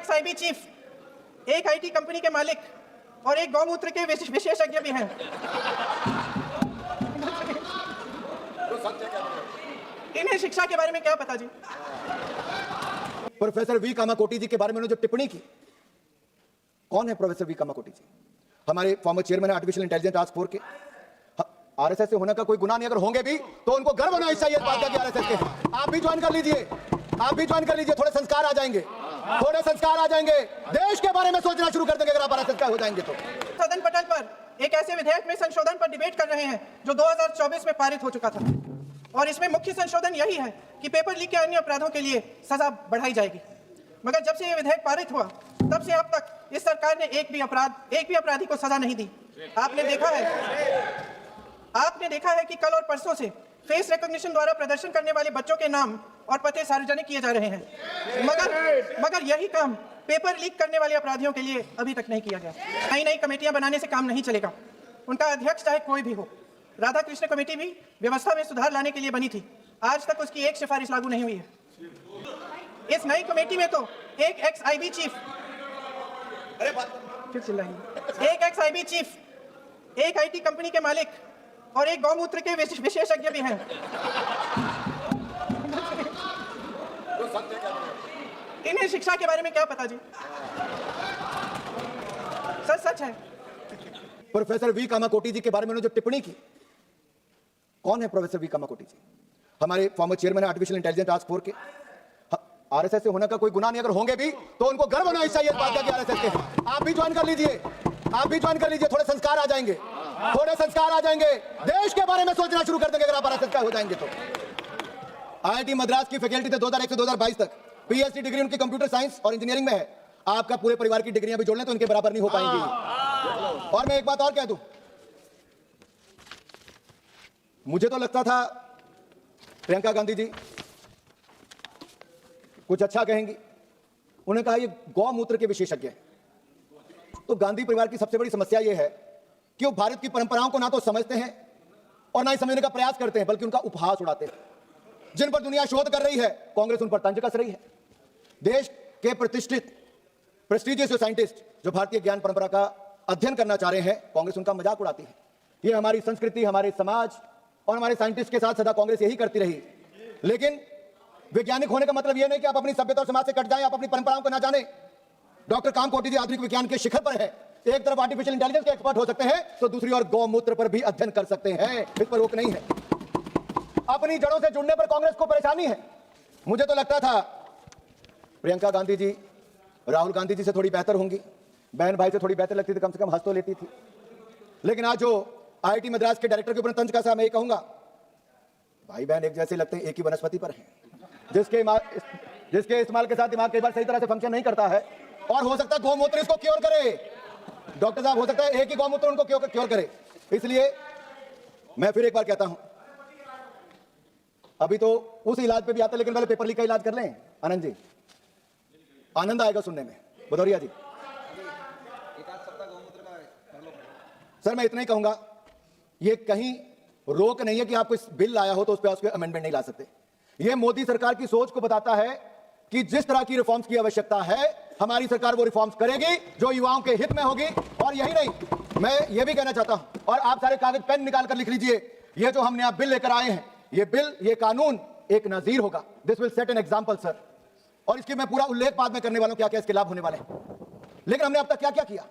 X-IB chief, एक IT company के मालिक और एक गौमूत्र के विशेषज्ञ भी हैं। इन्हें शिक्षा के बारे में क्या पता जी? प्रोफेसर वी कामाकोटी जी के बारे में उन्होंने जो टिप्पणी की, कौन है प्रोफेसर वी कामाकोटी जी? हमारे former chairman artificial intelligence task force के। आरएसएस से होने का कोई गुनाह नहीं, अगर होंगे भी तो उनको गर्व होना चाहिए इस बात का कि आरएसएस के हैं। आप भी ज्वाइन कर लीजिए, आप भी ज्वाइन कर लीजिए, थोड़े संस्कार आ जाएंगे, थोड़े संस्कार आ जाएंगे, देश के बारे में सोचना शुरू कर देंगे अगर आप आरएसएस का हो जाएंगे तो। सदन पटल पर एक ऐसे विधेयक में संशोधन पर डिबेट कर रहे हैं जो 2024 में पारित हो चुका था, और इसमें मुख्य संशोधन यही है कि पेपर लीक के अन्य अपराधों के लिए सजा बढ़ाई जाएगी। मगर जब से यह विधेयक पारित हुआ तब से अब तक इस सरकार ने एक भी अपराधी को सजा नहीं दी। आपने देखा है कि कल और परसों से फेस रिकॉग्निशन द्वारा प्रदर्शन करने वाले बच्चों के नाम और पते सार्वजनिक किए जा रहे हैं, मगर यही काम पेपर लीक करने वाले अपराधियों के लिए अभी तक नहीं किया गया। नई कमेटियां बनाने से काम नहीं चलेगा। उनका अध्यक्ष चाहे कोई भी हो, राधा कृष्ण कमेटी भी व्यवस्था में सुधार लाने के लिए बनी थी, आज तक उसकी एक सिफारिश लागू नहीं हुई है। इस नई कमेटी में तो एक एक्स-आईबी चीफ, एक एक्स-आईबी चीफ, एक आईटी कंपनी के मालिक और एक गौमूत्र के विशेषज्ञ भी हैं। इन्हें शिक्षा के बारे में क्या पता जी? सच है। प्रोफेसर वी कामाकोटी जी के बारे में उन्होंने जो टिप्पणी की, कौन है प्रोफेसर वी कामाकोटी जी? हमारे former chairman artificial intelligence task force के। आरएसएस से होने का कोई गुनाह नहीं, अगर होंगे भी तो उनको गर्व होना चाहिए इस बात का कि आरएसएस के हैं। आप भी ज्वाइन कर लीजिए, आप भी ज्वाइन कर लीजिए, थोड़े संस्कार आ जाएंगे, थोड़े संस्कार आ जाएंगे, देश के बारे में सोचना शुरू कर देंगे अगर आप आरएसएस का हो जाएंगे तो। आईआईटी मद्रास की फैकल्टी थे 2001 से 2022 तक, पीएचडी डिग्री उनकी कंप्यूटर साइंस और इंजीनियरिंग में है। आपका पूरे परिवार की डिग्रियां भी जोड़ लें तो उनके बराबर नहीं हो पाएंगी। और मैं एक बात और कह दूं, मुझे तो लगता था प्रियंका गांधी जी कुछ अच्छा कहेंगी, उन्होंने कहा ये गौमूत्र के विशेषज्ञ हैं। तो गांधी परिवार की सबसे बड़ी समस्या यह है कि वो भारत की परंपराओं को ना तो समझते हैं और ना ही समझने का प्रयास करते हैं, बल्कि उनका उपहास उड़ाते हैं। जिन पर दुनिया शोध कर रही है, कांग्रेस उन पर तंज कस रही है। देश के प्रतिष्ठित प्रेस्टिजियस साइंटिस्ट जो भारतीय ज्ञान परंपरा का अध्ययन करना चाह रहे हैं, कांग्रेस उनका मजाक उड़ाती है। ये हमारी संस्कृति, हमारे समाज और हमारे साइंटिस्ट के साथ सदा कांग्रेस यही करती रही। लेकिन वैज्ञानिक होने का मतलब यह नहीं कि आप अपनी सभ्यता और समाज से कट जाएं, आप अपनी परंपराओं को ना जाने। डॉक्टर कामकोटी जी आधुनिक विज्ञान के शिखर पर है। एक तरफ आर्टिफिशियल इंटेलिजेंस के एक्सपर्ट हो सकते हैं तो दूसरी ओर गौमूत्र पर भी अध्ययन कर सकते हैं, इस पर रोक नहीं है। अपनी जड़ों से जुड़ने पर कांग्रेस को परेशानी है। मुझे तो लगता था प्रियंका गांधी जी राहुल गांधी जी से थोड़ी बेहतर होंगी, बहन भाई से थोड़ी बेहतर लगती थी, कम से कम हंस तो लेती थी। लेकिन आज जो आईआईटी मद्रास के डायरेक्टर के ऊपर तंज कसा, मैं ये कहूंगा भाई बहन एक जैसे लगते हैं, एक ही वनस्पति पर हैं। जिसके इस्तेमाल के साथ दिमाग कई बार सही तरह से फंक्शन नहीं करता है, और हो सकता है गौमूत्र इसको क्योर करे। डॉक्टर साहब, हो सकता है एक ही गौमूत्र उनको क्योर करे। इसलिए मैं फिर एक बार कहता हूं, अभी तो उस इलाज पे भी आता है, लेकिन पहले पेपर लीक का इलाज कर लें। आनंद जी, आनंद आएगा सुनने में। भदौरिया जी, सर मैं इतना ही कहूंगा, ये कहीं रोक नहीं है कि आपको इस बिल लाया हो तो उस पर अमेंडमेंट नहीं ला सकते। यह मोदी सरकार की सोच को बताता है कि जिस तरह की रिफॉर्म्स की आवश्यकता है, हमारी सरकार वो रिफॉर्म्स करेगी जो युवाओं के हित में होगी। और यही नहीं, मैं ये भी कहना चाहता हूं, और आप सारे कागज पेन निकाल कर लिख लीजिए, ये जो हमने आप बिल लेकर आए हैं, ये बिल, ये कानून एक नजीर होगा। This will set an example sir. और इसकी मैं पूरा उल्लेख बाद में करने वाला हूं क्या क्या इसके लाभ होने वाले हैं। लेकिन हमने अब तक क्या क्या किया।